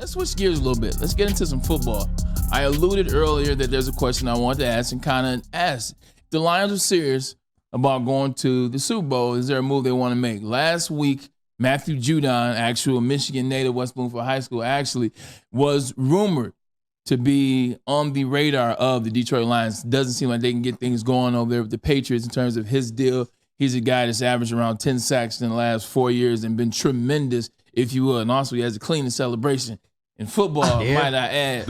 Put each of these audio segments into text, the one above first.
let's switch gears a little bit. Let's get into some football. I alluded earlier that there's a question I wanted to ask and kind of ask. The Lions are serious about going to the Super Bowl. Is there a move they want to make? Last week, Matthew Judon, actual Michigan native, West Bloomfield High School, actually was rumored to be on the radar of the Detroit Lions. Doesn't seem like they can get things going over there with the Patriots in terms of his deal. He's a guy that's averaged around 10 sacks in the last 4 years and been tremendous, if you will. And also, he has the cleanest celebration in football, might I add.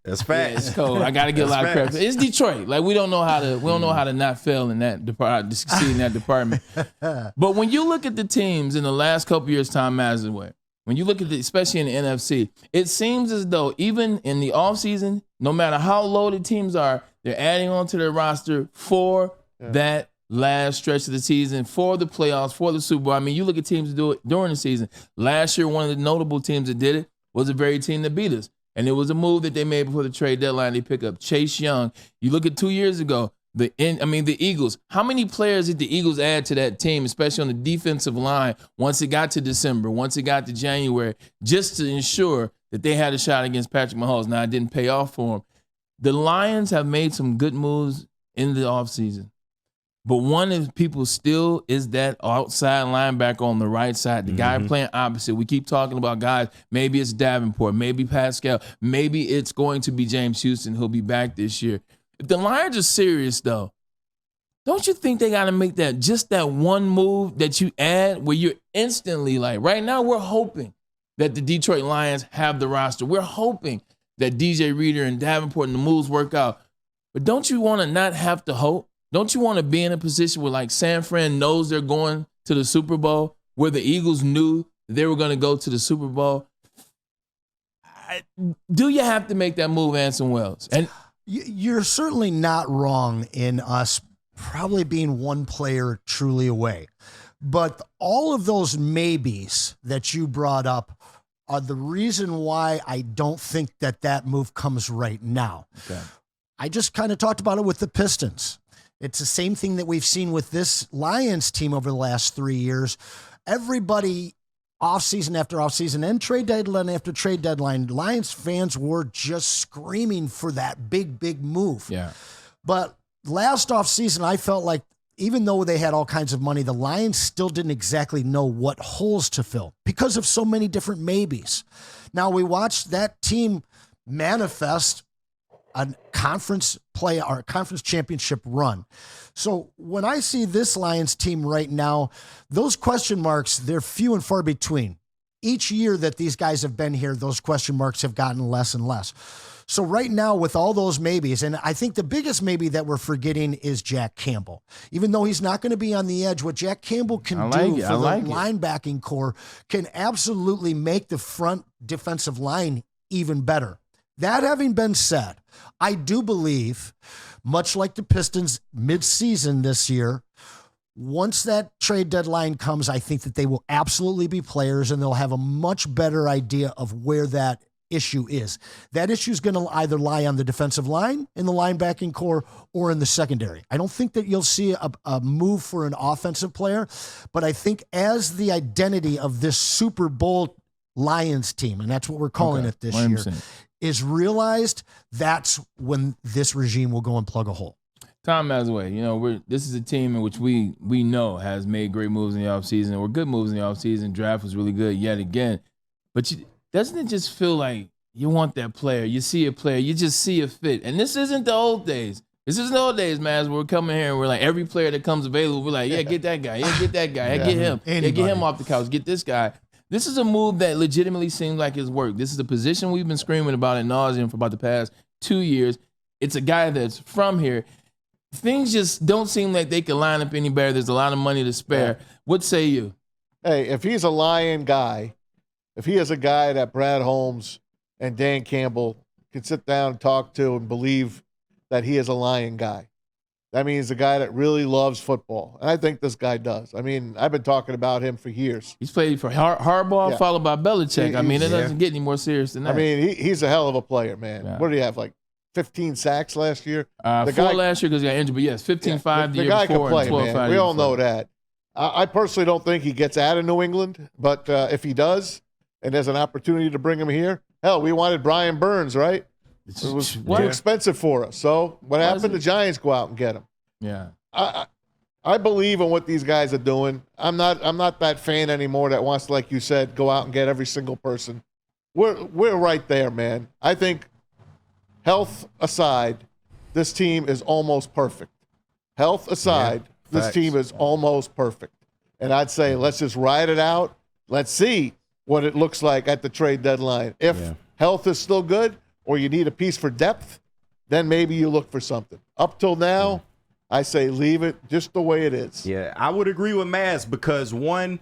That's facts. Yeah, it's cold. I got to get a lot of credit. It's Detroit. Like, we don't know how to not fail in that department, to succeed in that department. But when you look at the teams in the last couple years, Tom Mazaway, when you look at especially in the NFC, it seems as though even in the offseason, no matter how low the teams are, they're adding on to their roster for that last stretch of the season, for the playoffs, for the Super Bowl. I mean, you look at teams that do it during the season. Last year, one of the notable teams that did it was the very team that beat us. And it was a move that they made before the trade deadline. They pick up Chase Young. You look at 2 years ago, the Eagles. How many players did the Eagles add to that team, especially on the defensive line, once it got to December, once it got to January, just to ensure that they had a shot against Patrick Mahomes? Now, it didn't pay off for them. The Lions have made some good moves in the offseason. But one of people still is that outside linebacker on the right side, the guy playing opposite. We keep talking about guys. Maybe it's Davenport, maybe Pascal, maybe it's going to be James Houston who'll be back this year. If the Lions are serious, though, don't you think they got to make that one move that you add where you're instantly like, right now we're hoping that the Detroit Lions have the roster. We're hoping that DJ Reader and Davenport and the moves work out. But don't you want to not have to hope? Don't you want to be in a position where, like, San Fran knows they're going to the Super Bowl, where the Eagles knew they were going to go to the Super Bowl? Do you have to make that move, Anson Wells? And you're certainly not wrong in us probably being one player truly away. But all of those maybes that you brought up are the reason why I don't think that move comes right now. Okay. I just kind of talked about it with the Pistons. It's the same thing that we've seen with this Lions team over the last 3 years. Everybody, offseason after offseason and trade deadline after trade deadline, Lions fans were just screaming for that big move. Yeah. But last offseason, I felt like even though they had all kinds of money, the Lions still didn't exactly know what holes to fill because of so many different maybes. Now, we watched that team manifest a conference play or a conference championship run. So when I see this Lions team right now, those question marks, they're few and far between. Each year that these guys have been here, those question marks have gotten less and less. So right now with all those maybes, and I think the biggest maybe that we're forgetting is Jack Campbell. Even though he's not going to be on the edge, what Jack Campbell can do for the linebacking core can absolutely make the front defensive line even better. That having been said, I do believe, much like the Pistons mid-season this year, once that trade deadline comes, I think that they will absolutely be players and they'll have a much better idea of where that issue is. That issue is going to either lie on the defensive line, in the linebacking core, or in the secondary. I don't think that you'll see a move for an offensive player, but I think as the identity of this Super Bowl Lions team, and that's what we're calling it this year, is realized, that's when this regime will go and plug a hole. Tom Mazaway, this is a team in which we know has made great moves in the offseason, or good moves in the offseason. Draft was really good yet again. But doesn't it just feel like you want that player? You see a player, you just see a fit. And this isn't the old days. This isn't the old days, man. We're coming here and we're like, every player that comes available, we're like, yeah, get that guy. Yeah, get that guy. Yeah, get him. Yeah, get him off the couch. Get this guy. This is a move that legitimately seems like it's worked. This is a position we've been screaming about ad nauseum for about the past 2 years. It's a guy that's from here. Things just don't seem like they can line up any better. There's a lot of money to spare. Yeah. What say you? Hey, if he's a Lion guy, if he is a guy that Brad Holmes and Dan Campbell can sit down and talk to and believe that he is a Lion guy, that means a guy that really loves football. And I think this guy does. I mean, I've been talking about him for years. He's played for Harbaugh, followed by Belichick. It doesn't get any more serious than that. I mean, he's a hell of a player, man. Yeah. What did he have, like 15 sacks last year? The guy last year because he got injured, but yes, 15-5 the year guy before. Can play, man. We all know that. I personally don't think he gets out of New England, but if he does, and there's an opportunity to bring him here. Hell, we wanted Brian Burns, right? It was too expensive for us. So what happened? The Giants go out and get him. Yeah. I believe in what these guys are doing. I'm not that fan anymore that wants to, like you said, go out and get every single person. We're right there, man. I think health aside, this team is almost perfect. Health aside, this team is almost perfect. And I'd say let's just ride it out. Let's see what it looks like at the trade deadline. If health is still good or you need a piece for depth, then maybe you look for something. Up till now, I say leave it just the way it is. Yeah, I would agree with Maz because one,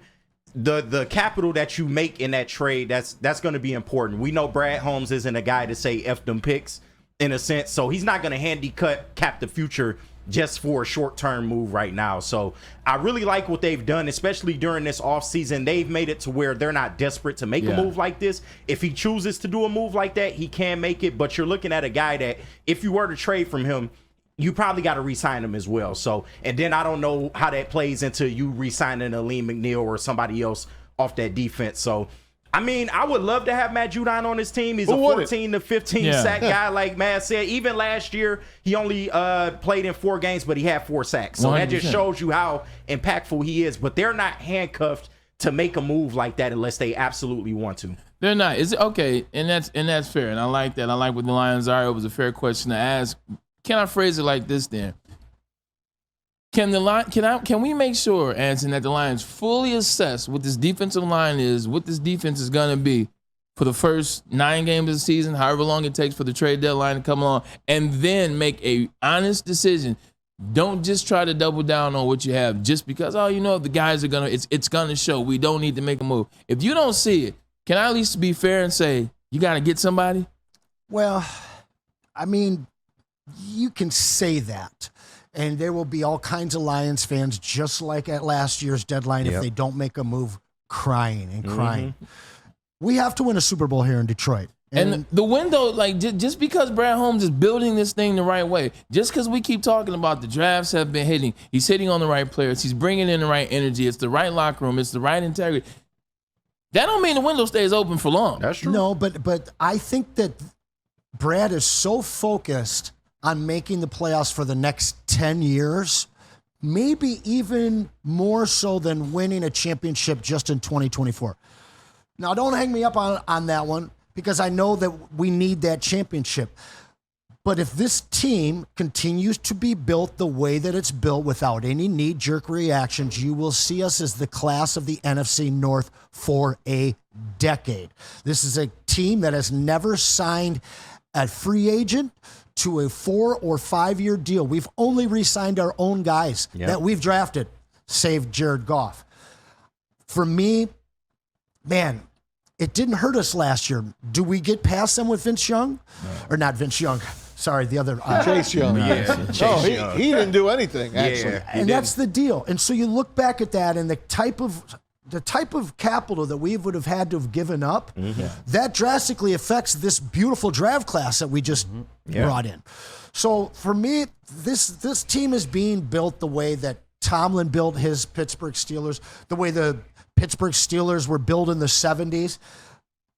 the capital that you make in that trade, that's going to be important. We know Brad Holmes isn't a guy to say F them picks in a sense, so he's not going to handicap the future just for a short-term move right now. So I really like what they've done, especially during this offseason. They've made it to where they're not desperate to make a move like this. If he chooses to do a move like that, he can make it, but you're looking at a guy that if you were to trade from him, you probably got to re-sign him as well. So, and then I don't know how that plays into you re-signing Aleem McNeil or somebody else off that defense. So, I mean, I would love to have Matt Judon on his team. He's a 14 to 15 sack guy, like Matt said. Even last year, he only played in 4 games, but he had 4 sacks. So 100%. That just shows you how impactful he is. But they're not handcuffed to make a move like that unless they absolutely want to. They're not. Is it okay? And that's fair. And I like that. I like what the Lions are. It was a fair question to ask. Can I phrase it like this then? Can we make sure, Anson, that the Lions fully assess what this defensive line is, what this defense is going to be for the first 9 games of the season, however long it takes for the trade deadline to come along, and then make a honest decision? Don't just try to double down on what you have just because, the guys are going to, it's going to show. We don't need to make a move. If you don't see it, can I at least be fair and say, you got to get somebody? Well, I mean, you can say that, and there will be all kinds of Lions fans, just like at last year's deadline, if they don't make a move, crying and crying. We have to win a Super Bowl here in Detroit. And the window, like, just because Brad Holmes is building this thing the right way, just because we keep talking about the drafts have been hitting, he's hitting on the right players, he's bringing in the right energy, it's the right locker room, it's the right integrity. That don't mean the window stays open for long. That's true. No, but I think that Brad is so focused on making the playoffs for the next 10 years, maybe even more so than winning a championship just in 2024. Now, don't hang me up on that one because I know that we need that championship. But if this team continues to be built the way that it's built without any knee-jerk reactions, you will see us as the class of the NFC North for a decade. This is a team that has never signed a free agent to a 4 or 5 year deal. We've only re-signed our own guys that we've drafted, save Jared Goff. For me, man, it didn't hurt us last year. Do we get past them with Vince Young? No. Or not Vince Young. Sorry, the other. Chase Young. Young. He didn't do anything, actually. And that's the deal. And so you look back at that and the type of capital that we would have had to have given up, that drastically affects this beautiful draft class that we just brought in. So for me, this team is being built the way that Tomlin built his Pittsburgh Steelers, the way the Pittsburgh Steelers were built in the 70s,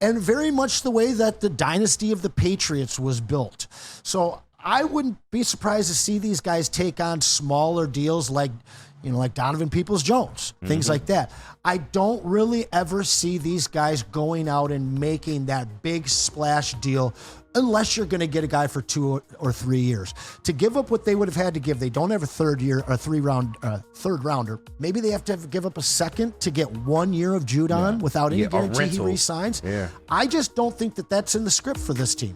and very much the way that the dynasty of the Patriots was built. So I wouldn't be surprised to see these guys take on smaller deals like Donovan Peoples-Jones, things like that. I don't really ever see these guys going out and making that big splash deal unless you're going to get a guy for 2 or 3 years. To give up what they would have had to give, they don't have a third rounder. Maybe they have to give up a second to get 1 year of Judon without any guarantee he re-signs. I just don't think that that's in the script for this team.